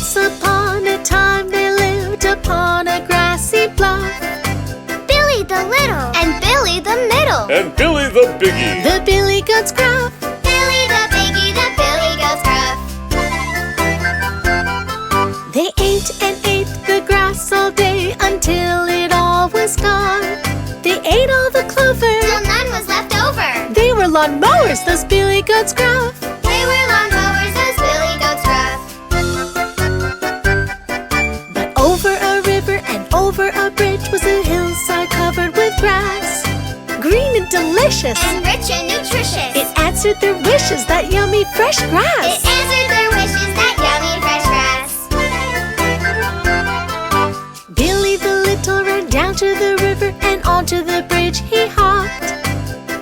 Once upon a time there lived upon a grassy bluff Billy the Little and Billy the Middle and Billy the Biggie. The billy goats Gruff. Billy the Biggie, the Billy goats Gruff. They ate and ate the grass all day until it all was gone. They ate all the clover Till none was left over. They were lawn mowers, those billy goats Gruff. They were lawn mowers, those Billy goats Gruff. But over a river and over a bridge was a hillside covered with grass, green and delicious, And rich and nutritious. It answered their wishes, that yummy fresh grass. It answered their wishes, that yummy fresh grass. Billy the Little ran down to the river and onto the bridge he hopped.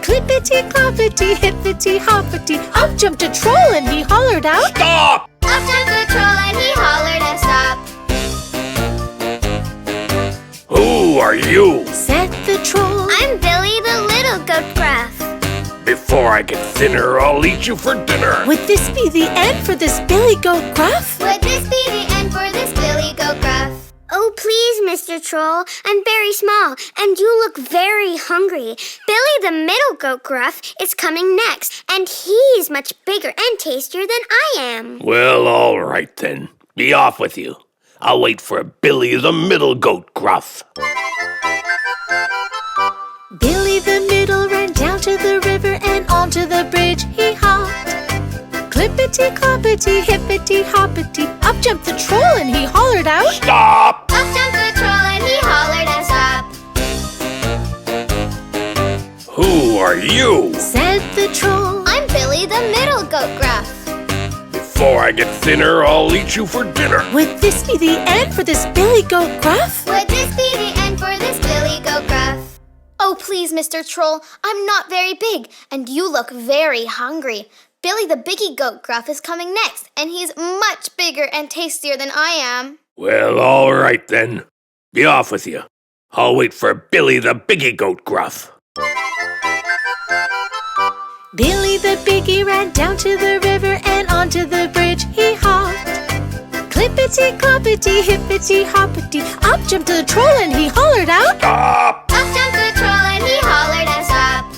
Clippity cloppity hippity hoppity, up jumped a troll and he hollered out, Stop! Up jumped the troll and he hollered and stopped. Who are you? said the troll. I'm Billy the Little goat Gruff. Before I get thinner, I'll eat you for dinner. Would this be the end for this billy goat Gruff? Would this be the end for this Billy goat Gruff? Oh, please, Mr. Troll. I'm very small, and you look very hungry. Billy the Middle goat Gruff is coming next, and he's much bigger and tastier than I am. Well, all right then. Be off with you. I'll wait for Billy the Middle Goat Gruff. Billy the Middle ran down to the river and onto the bridge he hopped. Clippity cloppity hippity hoppity, up jumped the troll and he hollered out, Stop! Up jumped the troll and he hollered and stopped. Who are you? said the troll. I'm Billy the Middle goat Gruff. Before I get thinner, I'll eat you for dinner. Would this be the end for this billy goat Gruff? Would this be the end for this Billy goat Gruff? Oh, please, Mr. Troll. I'm not very big, and you look very hungry. Billy the Biggie goat Gruff is coming next, and he's much bigger and tastier than I am. Well, all right then. Be off with you. I'll wait for Billy the Biggie Goat Gruff. Billy the Biggie ran down to the river and onto the bridge he hopped. Clippity cloppity hippity hoppity, up jumped the troll and he hollered out, Stop! Up jumped the troll and he hollered and stopped.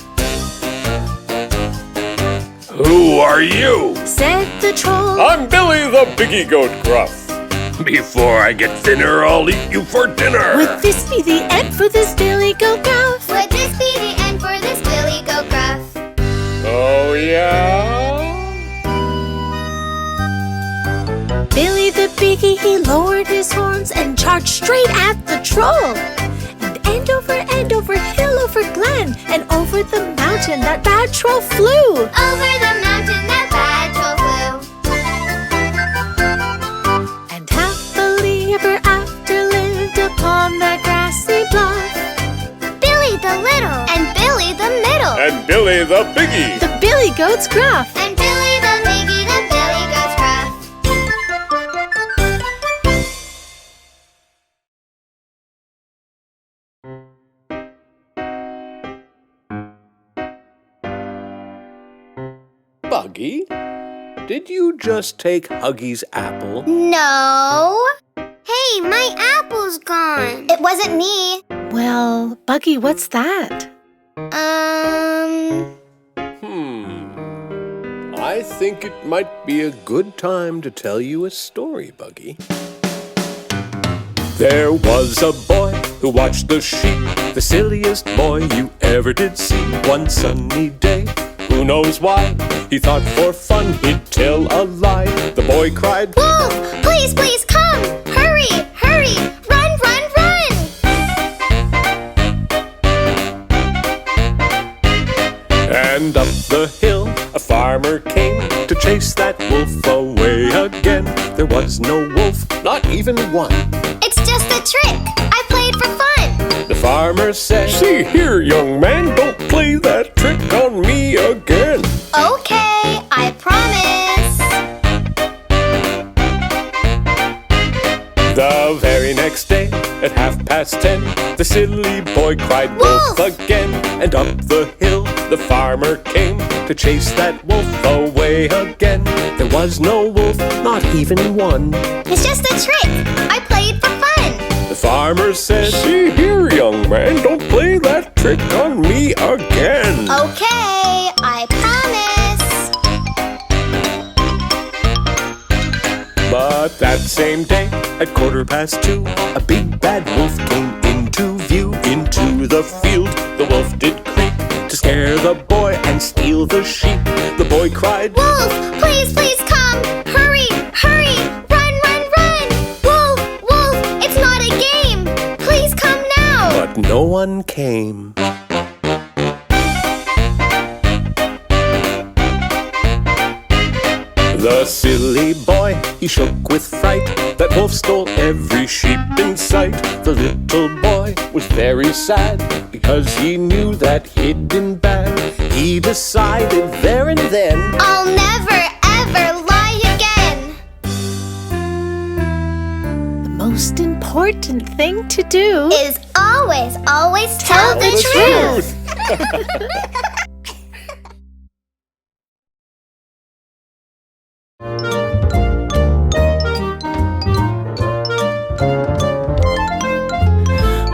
Who are you? said the troll. I'm Billy the Biggie Goat Gruff. Before I get thinner, I'll eat you for dinner. Would this be the end for this billy goat Gruff? Would this be the end for this Billy goat Gruff? Oh, yeah? Billy the Biggie, he lowered his horns and charged straight at the troll. And end over hill, over glen, and over the mountain that bad troll flew. Over the mountain that bad troll flew. And happily ever after lived upon that grassy bluff Billy the Little and Billy the Middle And Billy the Biggie. the billy goats Gruff. and Billy the Biggie, the Billy goats Gruff. Buggy, did you just take Huggy's apple? No. Hey, my apple's gone. It wasn't me. Well, Buggy, what's that? I think it might be a good time to tell you a story, Buggy. There was a boy who watched the sheep, the silliest boy you ever did see. One sunny day, who knows why, he thought for fun he'd tell a lie. The boy cried, Wolf, please, please come. Hurry, hurry, run, run, run. and up the hill a farmer came to chase that wolf away again. There was no wolf, not even one. It's just a trick. I played for fun. The farmer said, See here, young man, don't play that trick on me again. Okay, I promise. The very next day, at 10:30, the silly boy cried wolf Wolf! again. And up the hill The farmer came to chase that wolf away again. There was no wolf, not even one. It's just a trick. I played for fun. The farmer said, "See here, young man, don't play that trick on me again." Okay, I promise. But that same day, at 2:15, a big bad wolf came into view. Into the field the wolf did creep to scare the boy and steal the sheep. The boy cried, Wolf, please, please come. Hurry, hurry, run, run, run. Wolf, wolf, it's not a game. Please come now. but no one came. The silly boy, he shook with fright. That wolf stole every sheep in sight. The little boy was very sad because he knew that he'd been bad. He decided there and then, I'll never, ever lie again. The most important thing to do Is always, always tell the truth.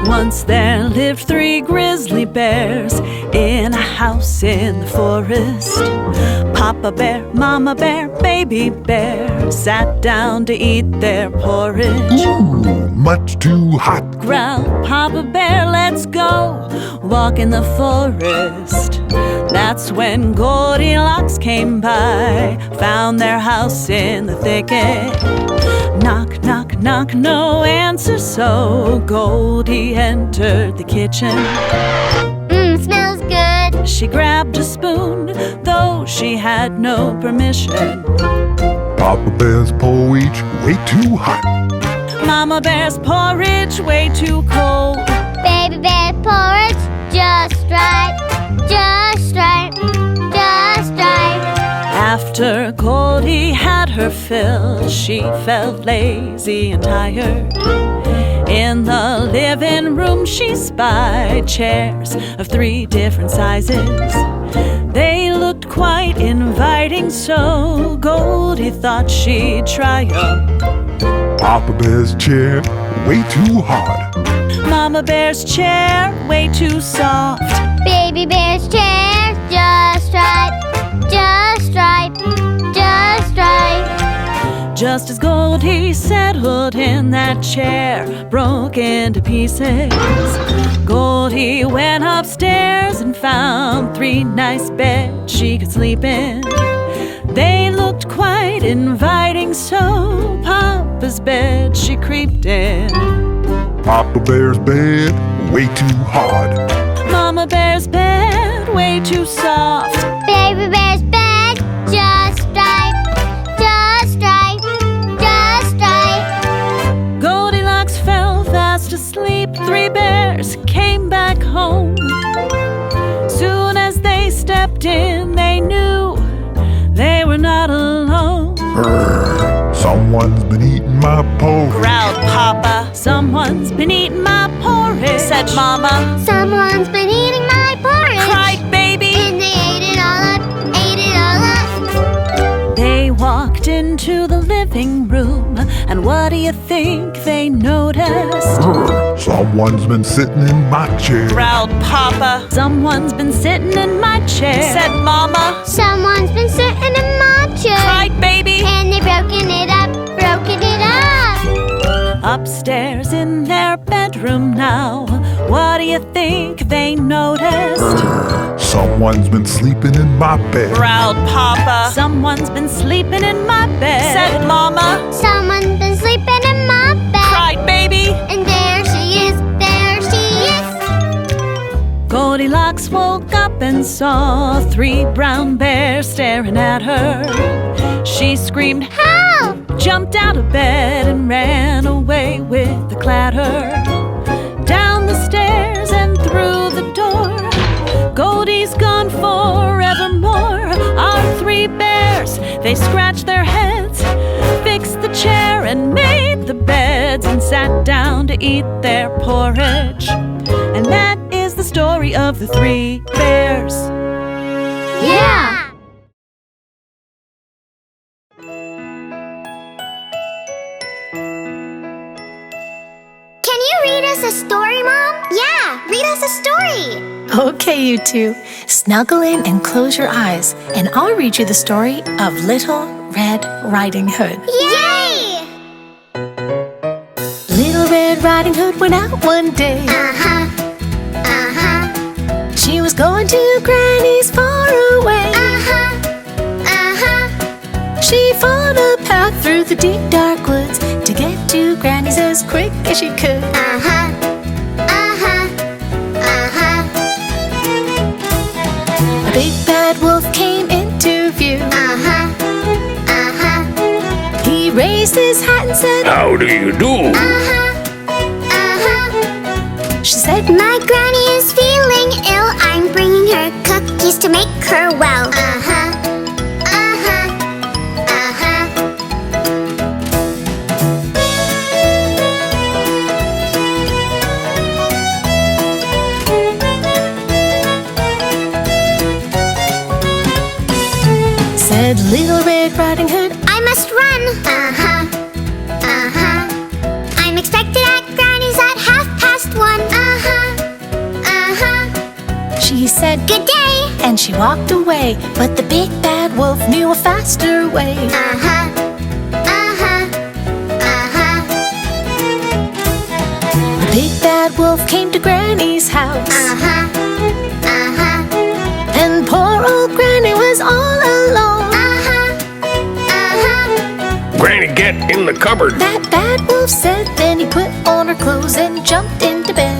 Once there lived 3 grizzly bears in a house in the forest. Papa bear, mama bear, baby bear sat down to eat their porridge. Ooh, much too hot. Growled Papa bear, let's go walk in the forest. That's when Goldilocks came by, found their house in the thicket. Knock, knock, knock, no answer, so Goldie entered the kitchen. Smells good. She grabbed a spoon, though she had no permission. Papa Bear's porridge way too hot. Mama bear's porridge way too cold. Baby bear porridge, just right, just right, just right. After Goldie had her fill, she felt lazy and tired. In the living room she spied chairs of 3 different sizes. They looked quite inviting, so Goldie thought she'd try 'em. Papa Bear's chair way too hard. Mama bear's chair way too soft. Baby bear's chair, just right, just right, just right. Just as Goldie settled in that chair, broke into pieces, Goldie went upstairs and found 3 nice beds she could sleep in. They looked quite inviting, so Papa's bed she creeped in. Papa Bear's bed way too hard. Mama bear's bed way too soft. Baby bear's bed, just right, just right, just right. Goldilocks fell fast asleep. 3 bears came back home. Soon as they stepped in, they knew they were not alone. Brr, someone's been eating my porridge. Growled Papa, someone's been eating my porridge. Said Mama, Someone's been eating my porridge. cried Baby. And they ate it all up, ate it all up. They walked into the living room, and what do you think they noticed? Brr, someone's been sitting in my chair. Growled Papa, someone's been sitting in my chair. Said Mama, Someone's been sitting in my chair. cried Baby. And they broken it up, broken it up. Upstairs in their bedroom now, what do you think they noticed? Someone's been sleeping in my bed. Growled Papa, someone's been sleeping in my bed. Said Mama, Someone's been sleeping in my bed. cried Baby. And there she is, there she is. Goldilocks woke up and saw 3 brown bears staring at her. She screamed, Help! jumped out of bed and ran away with the clatter. Down the stairs and through the door, Goldie's gone forevermore. Our 3 bears, they scratched their heads, fixed the chair and made the beds, and sat down to eat their porridge. And that is the story of the 3 bears. Yay! Okay, you two, snuggle in and close your eyes, and I'll read you the story of Little Red Riding Hood. Yay! Little Red Riding Hood went out one day. She was going to Granny's far away. She followed a path through the deep dark woods to get to Granny's as quick as she could. A big bad wolf came into view. He raised his hat and said, How do you do? She said, My granny is feeling ill. I'm bringing her cookies to make her well. said Little Red Riding Hood, I must run. I'm expected at Granny's at 1:30. she said, Good day. and she walked away. But the big bad wolf knew a faster way. The big bad wolf came to Granny's house. And poor old Granny was all alone. Granny, get in the cupboard. That bad wolf said, then he put on her clothes and jumped into bed.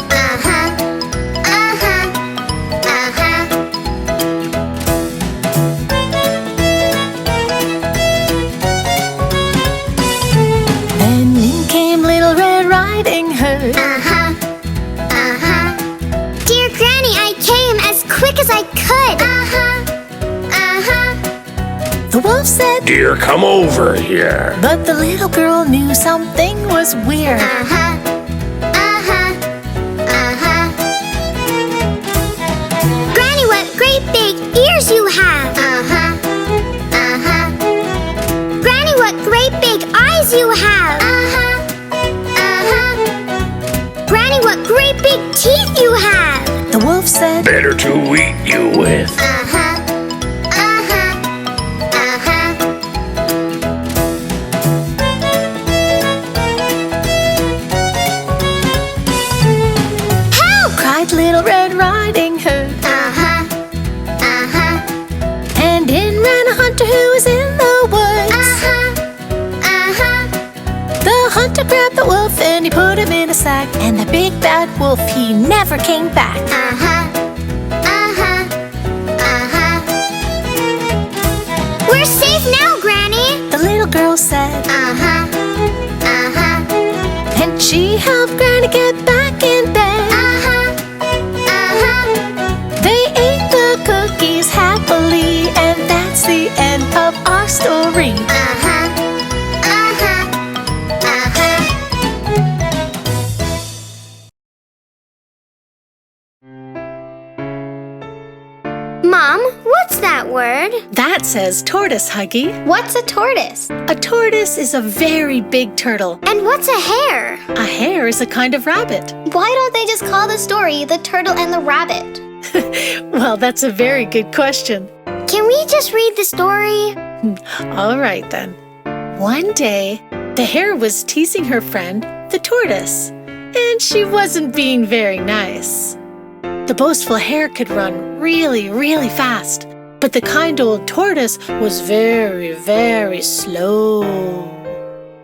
Then in came Little Red Riding Hood. Dear Granny, I came as quick as I could. The wolf said, Dear, come over here. but the little girl knew something was weird. Granny, what great big ears you have. Granny, what great big eyes you have. Granny, what great big teeth you have. The wolf said, Better to eat you with. cried Little Red Riding Hood. And in ran a hunter who was in the woods. The hunter grabbed the wolf and he put him in a sack. And the big bad wolf, he never came back. We're safe now, Granny. The little girl said, and she helped Granny get back in bed. They ate the cookies happily, and that's the end of our story. Mom, what's that word? That says tortoise, Huggy. What's a tortoise? A tortoise is a very big turtle. And what's a hare? A hare is a kind of rabbit. Why don't they just call the story The Turtle and the Rabbit? Well, that's a very good question. Can we just read the story? All right, then. One day, the hare was teasing her friend, the tortoise, and she wasn't being very nice. The boastful hare could run really, really fast, but the kind old tortoise was very, very slow.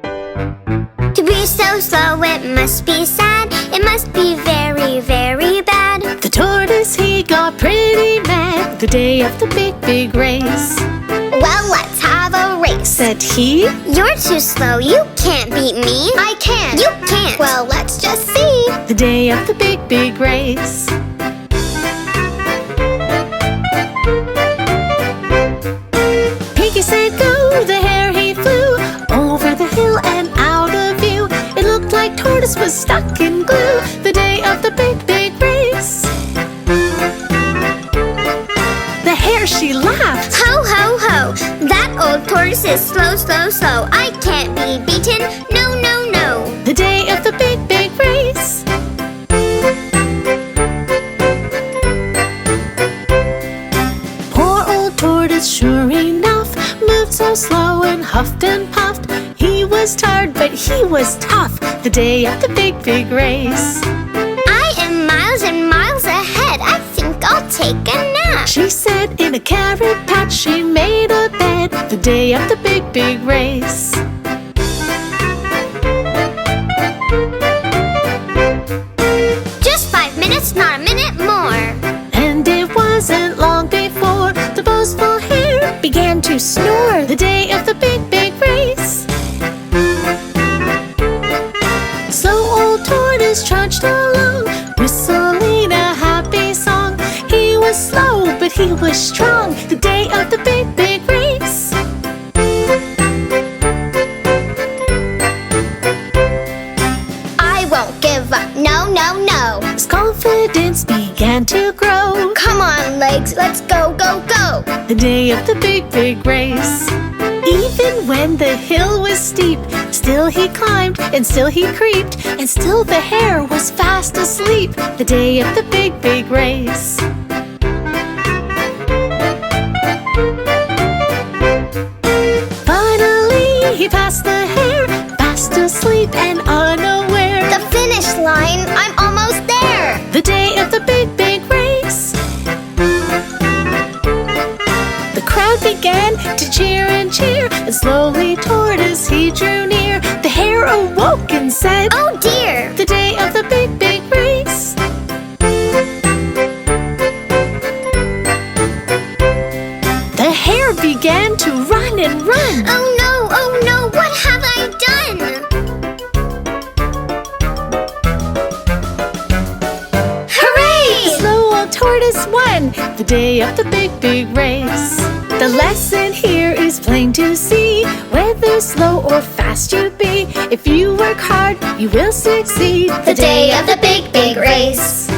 To be so slow, it must be sad. It must be very, very bad. The tortoise, he got pretty mad the day of the big, big race. Well, let's have a race. Said he, You're too slow. You can't beat me. I can. You can't. Well, let's just see. the day of the big, big race. Piggy said go, the hare he flew over the hill and out of view. It looked like tortoise was stuck in glue the day of the big, big race. The hare, she laughed. Ho, ho, ho. That old tortoise is slow, slow, slow. I can't be beaten. No, no, no. The day of the big, big race. tortoise, sure enough, moved so slow and huffed and puffed. He was tired, but he was tough the day of the big, big race. I am miles and miles ahead. I think I'll take a nap, she said. In a carrot patch she made a bed the day of the big, big race. Just 5 minutes, not a minute more. And it wasn't long before the boastful hare began to snore the day of the big, big race. Slow old tortoise trudged along, whistling a happy song. He was slow, but he was strong the day of the big, big race. I won't give up, no, no, no. His confidence began to grow. Come on, legs, let's go, go, go. The day of the big, big race. Even when the hill was steep, still he climbed and still he creeped, and still the hare was fast asleep the day of the big, big race. Finally he passed the hare, fast asleep and unaware. The finish line, I'm almost there. The day of the big, big race. The crowd began to cheer and cheer, and slowly tortoise he drew near. The hare awoke and said, Oh dear, the day of the big, big race. The hare began to run and run. oh no, what have I done? Hooray! The slow old tortoise won the day of the big, big race. The lesson here is plain to see. Whether slow or fast you be, if you work hard, you will succeed The day of the big, big race.